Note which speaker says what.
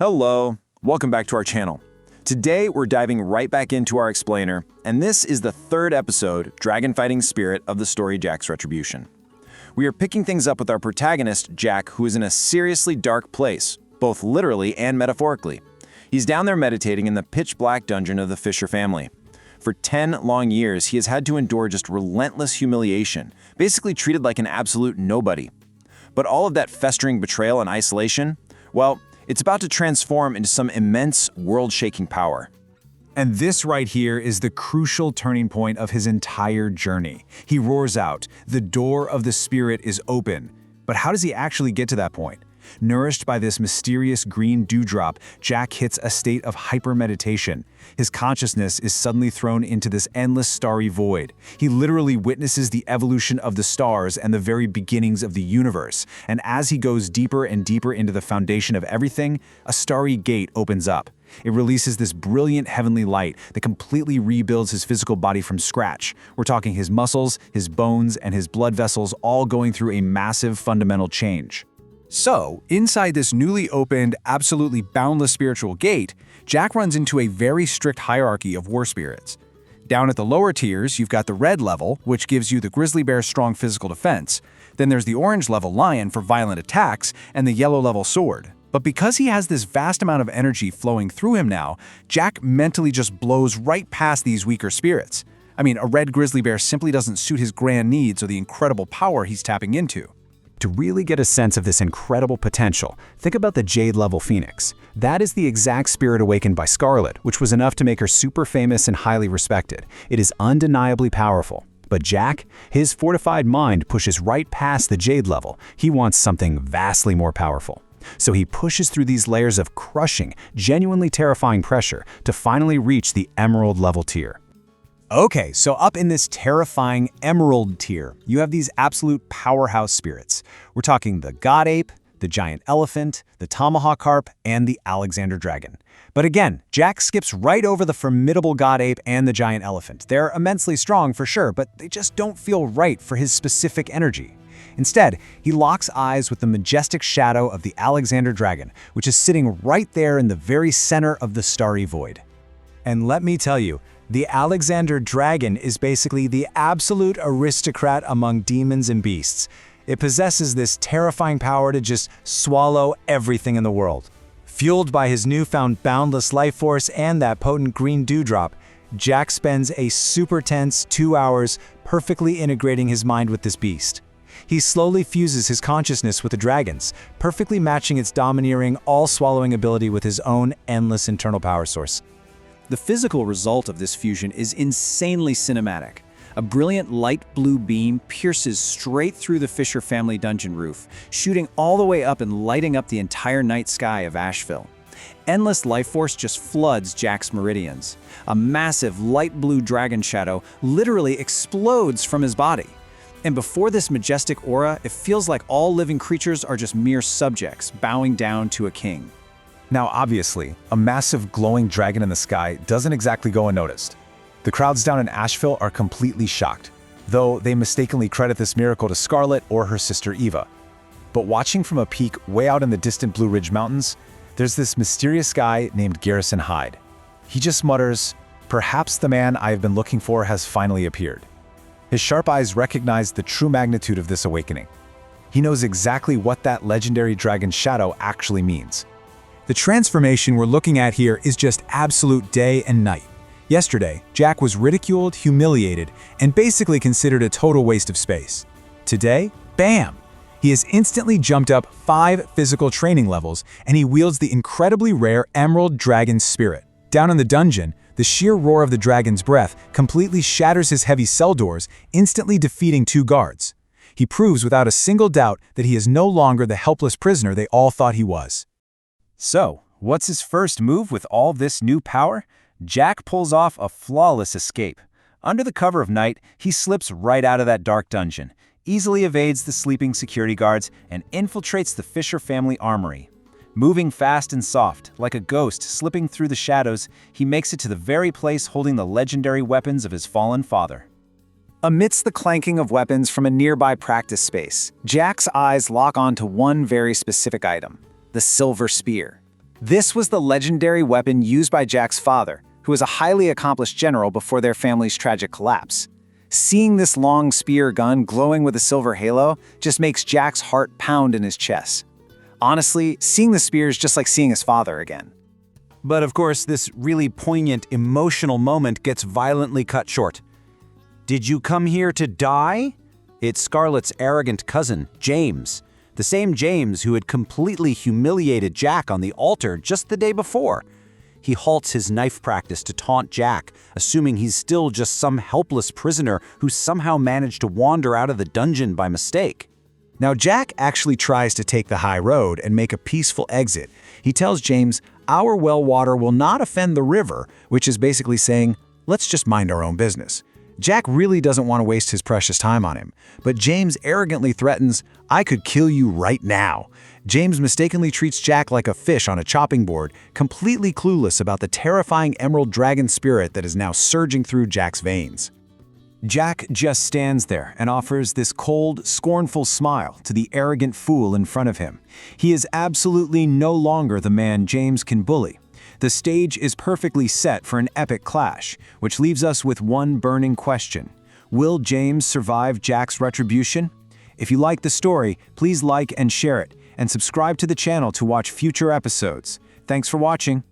Speaker 1: Hello, welcome back to our channel. Today we're diving right back into our explainer, and this is the third episode, Dragon Fighting Spirit of the story Jack's Retribution. We are picking things up with our protagonist, Jack, who is in a seriously dark place, both literally and metaphorically. He's down there meditating in the pitch-black dungeon of the Fisher family. For 10 long years, he has had to endure just relentless humiliation, basically treated like an absolute nobody. But all of that festering betrayal and isolation, well, it's about to transform into some immense, world-shaking power.
Speaker 2: And this right here is the crucial turning point of his entire journey. He roars out, "The door of the spirit is open." But how does he actually get to that point? Nourished by this mysterious green dewdrop, Jack hits a state of hyper-meditation. His consciousness is suddenly thrown into this endless starry void. He literally witnesses the evolution of the stars and the very beginnings of the universe. And as he goes deeper and deeper into the foundation of everything, a starry gate opens up. It releases this brilliant heavenly light that completely rebuilds his physical body from scratch. We're talking his muscles, his bones, and his blood vessels all going through a massive fundamental change. So, inside this newly opened, absolutely boundless spiritual gate, Jack runs into a very strict hierarchy of war spirits. Down at the lower tiers, you've got the red level, which gives you the grizzly bear's strong physical defense. Then there's the orange level lion for violent attacks, and the yellow level sword. But because he has this vast amount of energy flowing through him now, Jack mentally just blows right past these weaker spirits. I mean, a red grizzly bear simply doesn't suit his grand needs or the incredible power he's tapping into. To really get a sense of this incredible potential, think about the Jade-level phoenix. That is the exact spirit awakened by Scarlet, which was enough to make her super famous and highly respected. It is undeniably powerful. But Jack, his fortified mind pushes right past the Jade level. He wants something vastly more powerful. So he pushes through these layers of crushing, genuinely terrifying pressure to finally reach the Emerald level tier. Okay, so up in this terrifying Emerald tier, you have these absolute powerhouse spirits. We're talking the God Ape, the Giant Elephant, the Tomahawk Harp, and the Alexander Dragon. But again, Jack skips right over the formidable God Ape and the Giant Elephant. They're immensely strong for sure, but they just don't feel right for his specific energy. Instead, he locks eyes with the majestic shadow of the Alexander Dragon, which is sitting right there in the very center of the starry void. And let me tell you, the Alexander Dragon is basically the absolute aristocrat among demons and beasts. It possesses this terrifying power to just swallow everything in the world. Fueled by his newfound boundless life force and that potent green dewdrop, Jack spends a super tense 2 hours perfectly integrating his mind with this beast. He slowly fuses his consciousness with the dragon's, perfectly matching its domineering, all-swallowing ability with his own endless internal power source.
Speaker 3: The physical result of this fusion is insanely cinematic. A brilliant light blue beam pierces straight through the Fisher family dungeon roof, shooting all the way up and lighting up the entire night sky of Asheville. Endless life force just floods Jack's meridians. A massive light blue dragon shadow literally explodes from his body. And before this majestic aura, it feels like all living creatures are just mere subjects, bowing down to a king.
Speaker 2: Now obviously, a massive glowing dragon in the sky doesn't exactly go unnoticed. The crowds down in Asheville are completely shocked, though they mistakenly credit this miracle to Scarlet or her sister Eva. But watching from a peak way out in the distant Blue Ridge Mountains, there's this mysterious guy named Garrison Hyde. He just mutters, "Perhaps the man I have been looking for has finally appeared." His sharp eyes recognize the true magnitude of this awakening. He knows exactly what that legendary dragon shadow actually means. The transformation we're looking at here is just absolute day and night. Yesterday, Jack was ridiculed, humiliated, and basically considered a total waste of space. Today, bam! He has instantly jumped up 5 physical training levels, and he wields the incredibly rare Emerald Dragon Spirit. Down in the dungeon, the sheer roar of the dragon's breath completely shatters his heavy cell doors, instantly defeating 2 guards. He proves without a single doubt that he is no longer the helpless prisoner they all thought he was.
Speaker 1: So, what's his first move with all this new power? Jack pulls off a flawless escape. Under the cover of night, he slips right out of that dark dungeon, easily evades the sleeping security guards, and infiltrates the Fisher family armory. Moving fast and soft, like a ghost slipping through the shadows, he makes it to the very place holding the legendary weapons of his fallen father.
Speaker 3: Amidst the clanking of weapons from a nearby practice space, Jack's eyes lock onto one very specific item, the silver spear. This was the legendary weapon used by Jack's father, who was a highly accomplished general before their family's tragic collapse. Seeing this long spear gun glowing with a silver halo just makes Jack's heart pound in his chest. Honestly, seeing the spear is just like seeing his father again.
Speaker 4: But of course, this really poignant, emotional moment gets violently cut short. Did you come here to die? It's Scarlet's arrogant cousin, James. The same James who had completely humiliated Jack on the altar just the day before. He halts his knife practice to taunt Jack, assuming he's still just some helpless prisoner who somehow managed to wander out of the dungeon by mistake.
Speaker 2: Now, Jack actually tries to take the high road and make a peaceful exit. He tells James, "Our well water will not offend the river," which is basically saying, let's just mind our own business. Jack really doesn't want to waste his precious time on him, but James arrogantly threatens, "I could kill you right now." James mistakenly treats Jack like a fish on a chopping board, completely clueless about the terrifying emerald dragon spirit that is now surging through Jack's veins.
Speaker 1: Jack just stands there and offers this cold, scornful smile to the arrogant fool in front of him. He is absolutely no longer the man James can bully. The stage is perfectly set for an epic clash, which leaves us with one burning question. Will James survive Jack's retribution? If you like the story, please like and share it, and subscribe to the channel to watch future episodes. Thanks for watching.